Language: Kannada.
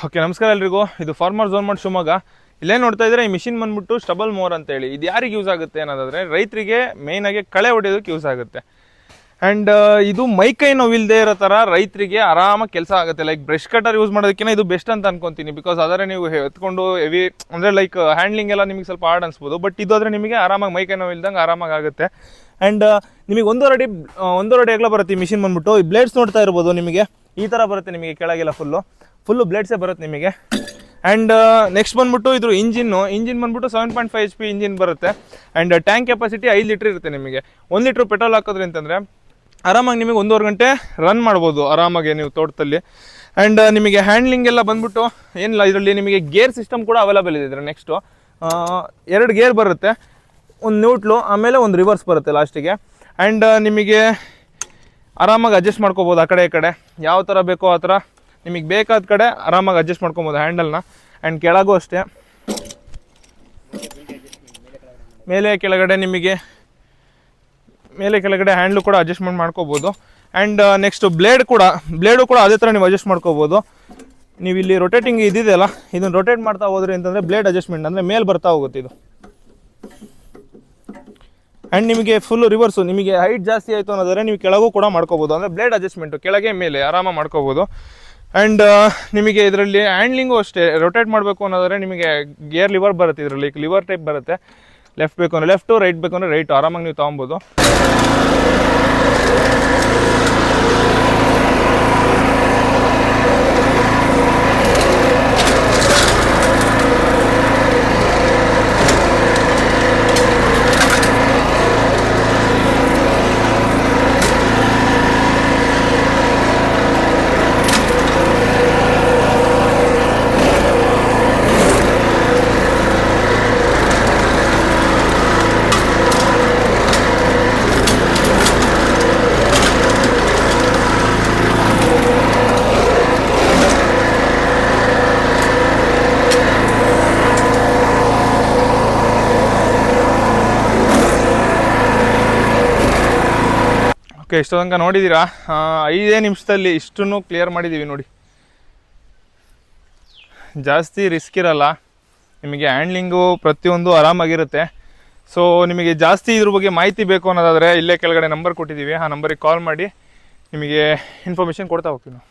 ಓಕೆ, ನಮಸ್ಕಾರ ಎಲ್ರಿಗೂ. ಇದು ಫಾರ್ಮರ್ ಝೋನ್ ಮಾರ್ಟ್ ಶಿವಮೊಗ್ಗ. ಇಲ್ಲೇ ನೋಡ್ತಾ ಇದ್ರೆ ಈ ಮಿಷಿನ್ ಬಂದ್ಬಿಟ್ಟು ಸ್ಟಬಲ್ ಮೋರ್ ಅಂತ ಹೇಳಿ. ಇದು ಯಾರಿಗೆ ಯೂಸ್ ಆಗುತ್ತೆ ಅನ್ನೋದಾದ್ರೆ ರೈತರಿಗೆ ಮೇನ್ ಆಗಿ ಕಳೆ ಹೊಡೆಯೋದಕ್ಕೆ ಯೂಸ್ ಆಗುತ್ತೆ. ಆ್ಯಂಡ್ ಇದು ಮೈಕೈ ನೋವಿಲ್ಲದೆ ಇರೋ ಥರ ರೈತರಿಗೆ ಆರಾಮಾಗಿ ಕೆಲಸ ಆಗುತ್ತೆ. ಲೈಕ್ ಬ್ರಷ್ ಕಟರ್ ಯೂಸ್ ಮಾಡೋದಕ್ಕಿಂತ ಇದು ಬೆಸ್ಟ್ ಅಂತ ಅನ್ಕೊಂತೀನಿ. ಬಿಕಾಸ್ ಅದರ ನೀವು ಎತ್ಕೊಂಡು ಹೆವಿ ಅಂದರೆ ಲೈಕ್ ಹ್ಯಾಂಡ್ಲಿಂಗ್ ಎಲ್ಲ ನಿಮಗೆ ಸ್ವಲ್ಪ ಹಾರ್ಡ್ ಅನ್ಸ್ಬೋದು. ಬಟ್ ಇದು ಆದರೆ ನಿಮಗೆ ಆರಾಮಾಗಿ ಮೈಕೈ ನೋವು ಇಲ್ದಂಗೆ ಆರಾಮಾಗಿ ಆಗುತ್ತೆ. ಆ್ಯಂಡ್ ನಿಮಗೆ ಒಂದೂವರೆ ಅಗಲ ಬರುತ್ತೆ ಈ ಮಿಷಿನ್ ಬಂದ್ಬಿಟ್ಟು. ಈ ಬ್ಲೇಡ್ಸ್ ನೋಡ್ತಾ ಇರ್ಬೋದು, ನಿಮಗೆ ಈ ಥರ ಬರುತ್ತೆ. ನಿಮಗೆ ಕೆಳಗೆಲ್ಲ ಫುಲ್ಲು ಬ್ಲೇಡ್ಸೇ ಬರುತ್ತೆ ನಿಮಗೆ. ಆ್ಯಂಡ್ ನೆಕ್ಸ್ಟ್ ಬಂದ್ಬಿಟ್ಟು ಇದ್ರ ಇಂಜಿನ್ ಬಂದ್ಬಿಟ್ಟು 7.5 HP ಇಂಜಿನ್ ಬರುತ್ತೆ. ಆ್ಯಂಡ್ ಟ್ಯಾಂಕ್ ಕೆಪಾಸಿಟಿ 5 ಲೀಟ್ರ್ ಇರುತ್ತೆ. ನಿಮಗೆ 1 ಲೀಟ್ರ್ ಪೆಟ್ರೋಲ್ ಹಾಕೋದ್ರಿ ಅಂತಂದರೆ ಆರಾಮಾಗಿ ನಿಮಗೆ 1.5 ಗಂಟೆ ರನ್ ಮಾಡ್ಬೋದು ಆರಾಮಾಗಿ ನೀವು ತೋಟದಲ್ಲಿ. ಆ್ಯಂಡ್ ನಿಮಗೆ ಹ್ಯಾಂಡ್ಲಿಂಗ್ ಎಲ್ಲ ಬಂದ್ಬಿಟ್ಟು ಏನಿಲ್ಲ, ಇದರಲ್ಲಿ ನಿಮಗೆ ಗೇರ್ ಸಿಸ್ಟಮ್ ಕೂಡ ಅವೈಲೇಬಲ್ ಇದೆ. ಇದರ ನೆಕ್ಸ್ಟು 2 ಗೇರ್ ಬರುತ್ತೆ, ಒಂದು ನ್ಯೂಟ್ಲು, ಆಮೇಲೆ ಒಂದು ರಿವರ್ಸ್ ಬರುತ್ತೆ ಲಾಸ್ಟಿಗೆ. ಆ್ಯಂಡ್ ನಿಮಗೆ ಆರಾಮಾಗಿ ಅಡ್ಜಸ್ಟ್ ಮಾಡ್ಕೋಬೋದು ಆ ಕಡೆ ಈ ಕಡೆ, ಯಾವ ಥರ ಬೇಕೋ ಆ ಥರ ನಿಮಗೆ ಬೇಕಾದ ಕಡೆ ಆರಾಮಾಗಿ ಅಡ್ಜಸ್ಟ್ ಮಾಡ್ಕೊಬೋದು ಹ್ಯಾಂಡಲ್ನ. ಆ್ಯಂಡ್ ಕೆಳಗೂ ಅಷ್ಟೇ, ಮೇಲೆ ಕೆಳಗಡೆ ಹ್ಯಾಂಡ್ಲು ಕೂಡ ಅಡ್ಜಸ್ಟ್ಮೆಂಟ್ ಮಾಡ್ಕೋಬೋದು. ಆ್ಯಂಡ್ ನೆಕ್ಸ್ಟ್ ಬ್ಲೇಡು ಕೂಡ ಅದೇ ಥರ ನೀವು ಅಡ್ಜಸ್ಟ್ ಮಾಡ್ಕೋಬೋದು. ನೀವು ಇಲ್ಲಿ ರೊಟೇಟಿಂಗ್ ಇದಿದೆಯಲ್ಲ, ಇದನ್ನು ರೊಟೇಟ್ ಮಾಡ್ತಾ ಹೋದ್ರಿ ಅಂತಂದರೆ ಬ್ಲೇಡ್ ಅಡ್ಜಸ್ಟ್ಮೆಂಟ್ ಅಂದರೆ ಮೇಲೆ ಬರ್ತಾ ಹೋಗುತ್ತೆ ಇದು. ಆ್ಯಂಡ್ ನಿಮಗೆ ಫುಲ್ಲು ರಿವರ್ಸು, ನಿಮಗೆ ಹೈಟ್ ಜಾಸ್ತಿ ಆಯಿತು ಅನ್ನೋದಾದರೆ ನೀವು ಕೆಳಗೂ ಕೂಡ ಮಾಡ್ಕೋಬೋದು. ಅಂದರೆ ಬ್ಲೇಡ್ ಅಡ್ಜಸ್ಟ್ಮೆಂಟು ಕೆಳಗೆ ಮೇಲೆ ಆರಾಮಾಗಿ ಮಾಡ್ಕೋಬೋದು. ಆ್ಯಂಡ್ ನಿಮಗೆ ಇದರಲ್ಲಿ ಹ್ಯಾಂಡ್ಲಿಂಗು ಅಷ್ಟೇ, ರೊಟೇಟ್ ಮಾಡಬೇಕು ಅನ್ನೋದಾದರೆ ನಿಮಗೆ ಗೇರ್ ಲಿವರ್ ಬರುತ್ತೆ. ಇದರಲ್ಲಿ ಲಿವರ್ ಟೈಪ್ ಬರುತ್ತೆ. ಲೆಫ್ಟ್ ಬೇಕು ಅಂದರೆ ಲೆಫ್ಟು, ರೈಟ್ ಬೇಕು ಅಂದರೆ ರೈಟು, ಆರಾಮಾಗಿ ನೀವು ತೊಗೊಬೋದು. ಓಕೆ, ಇಷ್ಟು ತನಕ ನೋಡಿದ್ದೀರಾ. 5 ನಿಮಿಷದಲ್ಲಿ ಇಷ್ಟನ್ನು ಕ್ಲಿಯರ್ ಮಾಡಿದ್ದೀವಿ ನೋಡಿ. ಜಾಸ್ತಿ ರಿಸ್ಕ್ ಇರಲ್ಲ, ನಿಮಗೆ ಹ್ಯಾಂಡ್ಲಿಂಗು ಪ್ರತಿಯೊಂದು ಆರಾಮಾಗಿರುತ್ತೆ. ಸೊ ನಿಮಗೆ ಜಾಸ್ತಿ ಇದ್ರ ಬಗ್ಗೆ ಮಾಹಿತಿ ಬೇಕು ಅನ್ನೋದಾದರೆ ಇಲ್ಲೇ ಕೆಳಗಡೆ ನಂಬರ್ ಕೊಟ್ಟಿದ್ದೀವಿ, ಆ ನಂಬರಿಗೆ ಕಾಲ್ ಮಾಡಿ ನಿಮಗೆ ಇನ್ಫಾರ್ಮೇಷನ್ ಕೊಡ್ತಾ ಹೋಗ್ತೀವಿ ನಾವು.